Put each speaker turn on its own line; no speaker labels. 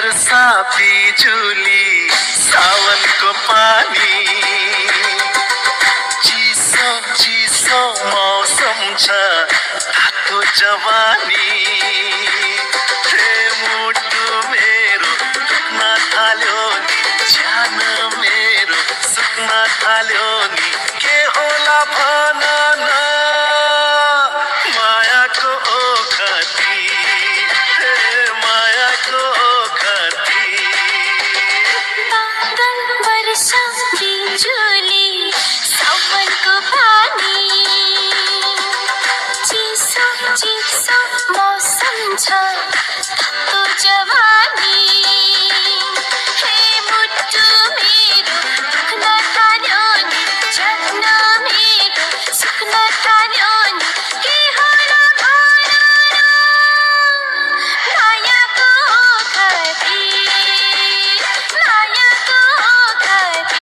वर्षा बिजुली सावनको पानी चिसो चिसो मौसम छ तातो जवानी हे मुटु मेरो दुख्न थाल्यो नि ज्यान मेरो सुक्न थाल्यो नि के होला भन न मायाको ओखती मायाको ओखती
बादल वर्षा बिजुली सावनको पानी चिसो चिसो मौसम छ